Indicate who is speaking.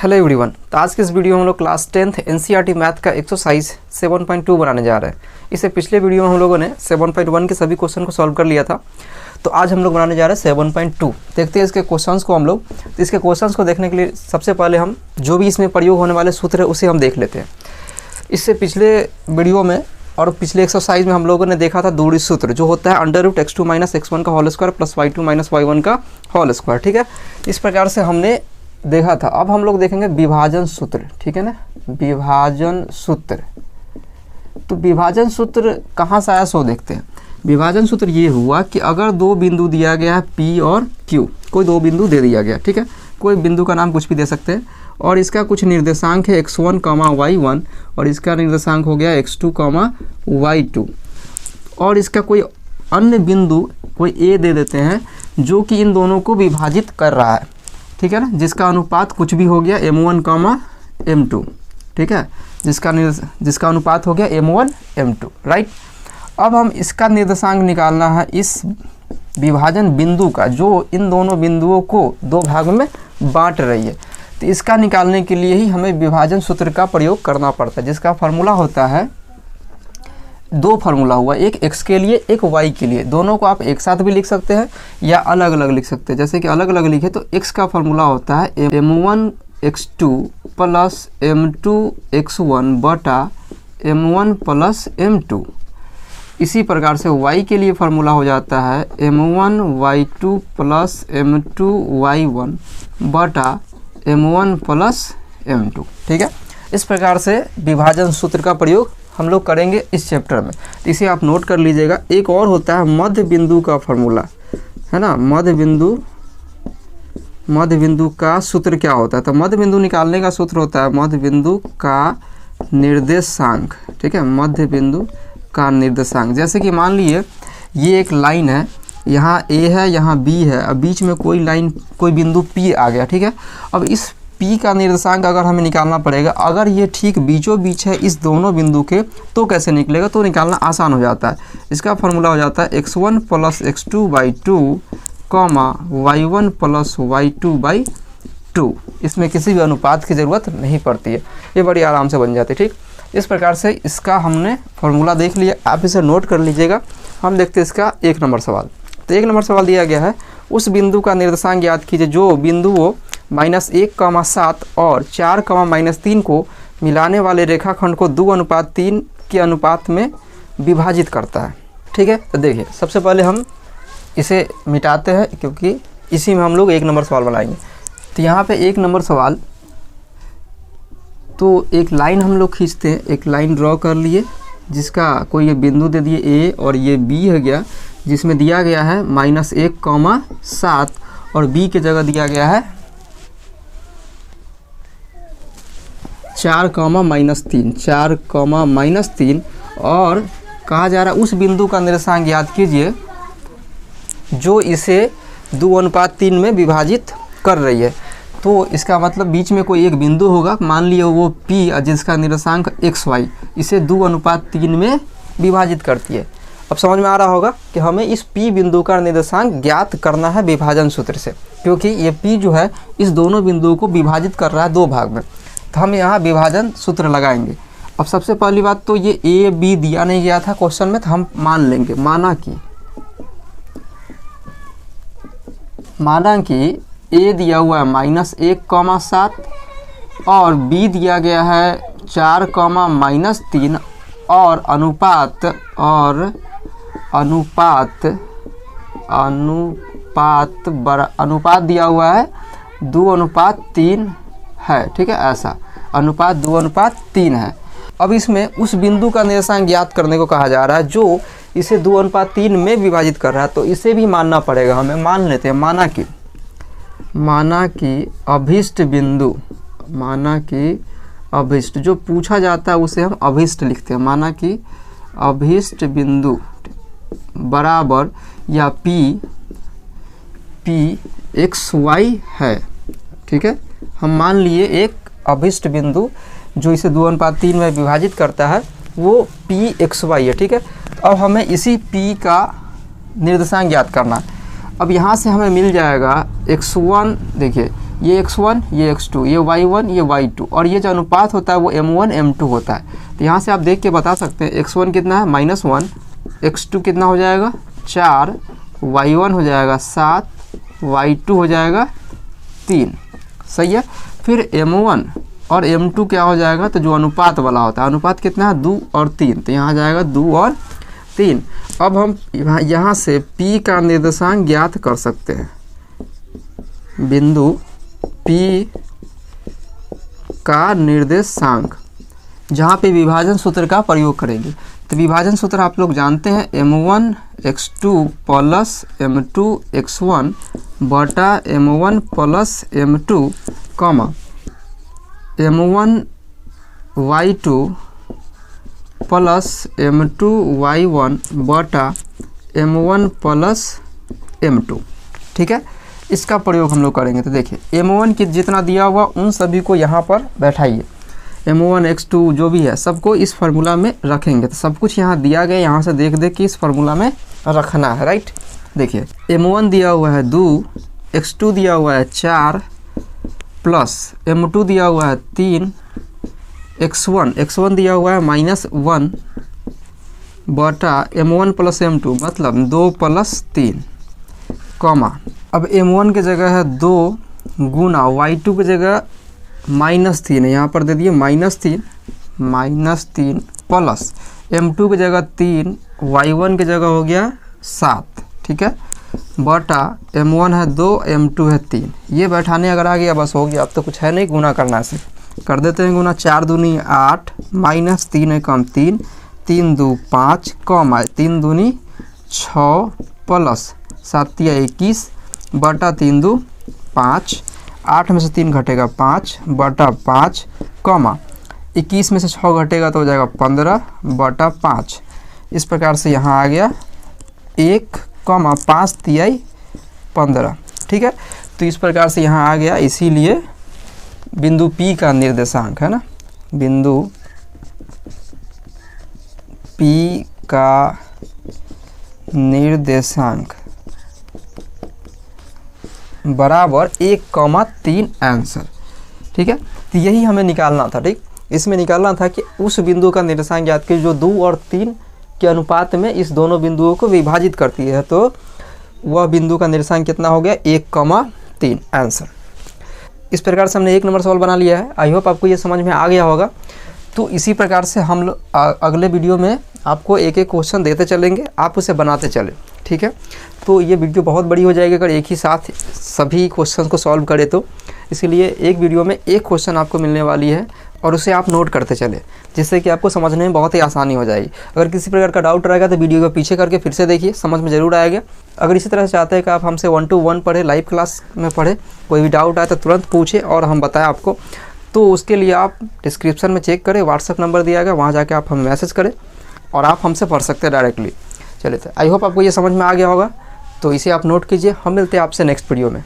Speaker 1: Hello everyone. तो आज के इस वीडियो में हम लोग क्लास 10th एनसीईआरटी मैथ का एक्सरसाइज 7.2 बनाने जा रहे हैं। इससे पिछले वीडियो में हम लोगों ने 7.1 के सभी क्वेश्चन को सॉल्व कर लिया था। तो आज हम लोग बनाने जा रहे हैं 7.2। देखते हैं इसके क्वेश्चंस को हम लोग। तो इसके क्वेश्चंस को देखने के लिए सबसे पहले हम जो भी इसमें प्रयोग होने वाले सूत्र है उसे हम देख लेते हैं। इससे पिछले वीडियो में और पिछले एक्सरसाइज में हम लोगों ने देखा था दूरी सूत्र, जो होता है √x2 - x1 का whole square plus y2 - y1 का होल स्क्वायर। ठीक है, इस प्रकार से हमने देखा था। अब हम लोग देखेंगे विभाजन सूत्र। ठीक है ना, विभाजन सूत्र। तो विभाजन सूत्र कहाँ से आया सो देखते हैं। विभाजन सूत्र ये हुआ कि अगर दो बिंदु दिया गया है P और Q, कोई दो बिंदु दे दिया गया, ठीक है, कोई बिंदु का नाम कुछ भी दे सकते हैं, और इसका कुछ निर्देशांक है x1, y1 और इसका निर्देशांक हो गया x2, y2, और इसका कोई अन्य बिंदु कोई A दे देते हैं जो कि इन दोनों को विभाजित कर रहा है। ठीक है ना, जिसका अनुपात कुछ भी हो गया m1, m2। ठीक है, जिसका अनुपात हो गया m1, m2, राइट। अब हम इसका निर्देशांक निकालना है इस विभाजन बिंदु का, जो इन दोनों बिंदुओं को दो भाग में बांट रही है। तो इसका निकालने के लिए ही हमें विभाजन सूत्र का प्रयोग करना पड़ता है, जिसका फार्मूला होता है, दो फार्मूला हुआ, एक x के लिए एक y के लिए। दोनों को आप एक साथ भी लिख सकते हैं या अलग अलग लिख सकते हैं। जैसे कि अलग अलग लिखे तो x का फार्मूला होता है m1x2 प्लस m2x1 बटा m1 प्लस m2। इसी प्रकार से y के लिए फार्मूला हो जाता है m1y2 प्लस m2y1 बटा m1 प्लस m2। ठीक है, इस प्रकार से विभाजन सूत्र का प्रयोग हम लोग करेंगे इस चैप्टर में। तो इसे आप नोट कर लीजिएगा। एक और होता है मध्य बिंदु का फार्मूला, है ना। मध्य बिंदु का सूत्र क्या होता है? तो मध्य बिंदु निकालने का सूत्र होता है मध्य बिंदु का निर्देशांक। ठीक है, मध्य बिंदु का निर्देशांक। जैसे कि मान लिए ये एक लाइन है, यहाँ A है, यहाँ B है, अब बीच में कोई लाइन, कोई बिंदु P आ गया। ठीक है, अब इस P का निर्देशांक अगर हमें निकालना पड़ेगा, अगर ये ठीक बीचों बीच है इस दोनों बिंदु के, तो कैसे निकलेगा? तो निकालना आसान हो जाता है। इसका फार्मूला हो जाता है x1 plus x2/2 y1 plus y2/2। इसमें किसी भी अनुपात की ज़रूरत नहीं पड़ती है, ये बड़ी आराम से बन जाती है। ठीक, इस प्रकार से इसका हमने फार्मूला देख लिया, आप इसे नोट कर लीजिएगा। हम देखते हैं इसका 1 नंबर सवाल। तो 1 नंबर सवाल दिया गया है, उस बिंदु का निर्देशांक ज्ञात कीजिए जो बिंदुओं -1, 7 और 4, -3 को मिलाने वाले रेखाखंड को 2:3 के अनुपात में विभाजित करता है। ठीक है, तो देखिए सबसे पहले हम इसे मिटाते हैं, क्योंकि इसी में हम लोग 1 नंबर सवाल बनाएंगे। तो यहाँ पे 1 नंबर सवाल, तो एक लाइन हम लोग खींचते हैं, एक लाइन ड्रॉ कर लिए, जिसका कोई ये बिंदु दे दिए A और ये B है गया, जिसमें दिया गया है -1, 7 और B की जगह दिया गया है 4, -3, 4, -3, और कहा जा रहा है उस बिंदु का निर्देशांक याद कीजिए जो इसे 2:3 में विभाजित कर रही है। तो इसका मतलब बीच में कोई एक बिंदु होगा, मान लिया वो P, जिसका निर्देशांक xy इसे 2:3 में विभाजित करती है। अब समझ में आ रहा होगा कि हमें इस P बिंदु का निर्देशांक ज्ञात करना है विभाजन सूत्र से, क्योंकि ये P जो है इस दोनों बिंदुओं को विभाजित कर रहा है दो भाग में। तो हम यहाँ विभाजन सूत्र लगाएंगे। अब सबसे पहली बात तो ये A, B दिया नहीं गया था क्वेश्चन में, तो हम मान लेंगे, माना कि A दिया हुआ है -1, 7 और B दिया गया है 4, -3 और अनुपात दिया हुआ है 2:3 है। ठीक है, ऐसा अनुपात 2:3 है। अब इसमें उस बिंदु का निर्देशांक ज्ञात करने को कहा जा रहा है जो इसे 2:3 में विभाजित कर रहा है, तो इसे भी मानना पड़ेगा हमें। मान लेते हैं, माना कि अभिष्ट बिंदु, अभिष्ट जो पूछा जाता है उसे हम अभिष्ट लिखते हैं। माना कि अभिष्ट बिंदु बराबर या P xy है। ठीक है, हम मान लिए एक अभिष्ट बिंदु जो इसे 2:3 में विभाजित करता है वो P xy है। ठीक है, अब हमें इसी P का निर्देशांक ज्ञात करना है। अब यहाँ से हमें मिल जाएगा x1, देखिए ये x1 ये x2 ये y1 ये y2 और ये जो अनुपात होता है वो m1 m2 होता है। तो यहाँ से आप देख के बता सकते हैं x1 कितना है -1, x2 कितना हो जाएगा 4, y1 हो जाएगा 7, y2 हो जाएगा 3। सही है। फिर m1 और m2 क्या हो जाएगा, तो जो अनुपात वाला होता है, अनुपात कितना है 2 और 3, तो यहाँ जाएगा 2 और 3। अब हम यहाँ से P का निर्देशांक ज्ञात कर सकते हैं। बिंदु P का निर्देशांक, जहाँ पे विभाजन सूत्र का प्रयोग करेंगे। तो विभाजन सूत्र आप लोग जानते हैं, m1 x2 plus m2 x1 बटा m1 plus m2 comma m1 y2 plus m2 y1 बटा m1 प्लस m2। ठीक है, इसका प्रयोग हम लोग करेंगे। तो देखिए m1 की जितना दिया हुआ उन सभी को यहाँ पर बैठाइए, m1 x2 जो भी है सबको इस फार्मूला में रखेंगे। तो सब कुछ यहाँ दिया गया, यहाँ से देख देख के इस फार्मूला में रखना है। राइट, देखिए m1 दिया हुआ है 2, x2 दिया हुआ है 4 प्लस m2 दिया हुआ है 3, x1 दिया हुआ है -1 बटा m1 प्लस m2 मतलब 2 प्लस 3 कॉमा, अब m1 की जगह है 2 गुना y2 की जगह -3 है, यहाँ पर दे दिए -3 प्लस m2 की जगह 3, y1 की जगह हो गया 7। ठीक है, बटा m1 है 2 m2 है 3, ये बैठाने अगर आ गया बस हो गया। अब तो कुछ है नहीं, गुना करना है, सिर्फ कर देते हैं गुना। 4 दूनी 8 -3 है कम 3, 3 2 5 कम है 3 दूनी 6 प्लस 7 21 बटा 3 2 5, 8 में से 3 घटेगा 5 बटा 5 कॉमा 21 में से 6 घटेगा तो हो जाएगा 15 बटा 5। इस प्रकार से यहाँ आ गया 1 कॉमा 5 तिहाई 15। ठीक है, तो इस प्रकार से यहाँ आ गया। इसीलिए बिंदु P का निर्देशांक है ना, बिंदु P का निर्देशांक बराबर 1,3 आंसर। ठीक है, तो यही हमें निकालना था। ठीक, इसमें निकालना था कि उस बिंदु का निर्देशांक ज्ञात कीजिए जो 2 और 3 के अनुपात में इस दोनों बिंदुओं को विभाजित करती है। तो वह बिंदु का निर्देशांक कितना हो गया 1,3 आंसर। इस प्रकार से हमने 1 नंबर सवाल बना लिया है। आई होप आपको ये समझ में आ गया होगा। तो इसी प्रकार से हम लोग अगले वीडियो में आपको एक एक क्वेश्चन देते चलेंगे, आप उसे बनाते चले। ठीक है, तो ये वीडियो बहुत बड़ी हो जाएगी अगर एक ही साथ सभी क्वेश्चन को सॉल्व करें तो, इसीलिए एक वीडियो में एक क्वेश्चन आपको मिलने वाली है और उसे आप नोट करते चले, जिससे कि आपको समझने में बहुत ही आसानी हो जाएगी। अगर किसी प्रकार का डाउट रहेगा तो वीडियो को पीछे करके फिर से देखिए, समझ में ज़रूर आएगा। अगर इसी तरह से चाहते हैं कि आप हमसे 1 to 1 पढ़े, लाइव क्लास में पढ़े, कोई भी डाउट आए तो तुरंत पूछे और हम बताएं आपको, तो उसके लिए आप डिस्क्रिप्शन में चेक करें, व्हाट्सएप नंबर दिया गया, वहाँ जाके आप हमें मैसेज करें और आप हमसे पढ़ सकते हैं डायरेक्टली। चलिए, तो आई होप आपको ये समझ में आ गया होगा। तो इसे आप नोट कीजिए। हम मिलते हैं आपसे नेक्स्ट वीडियो में।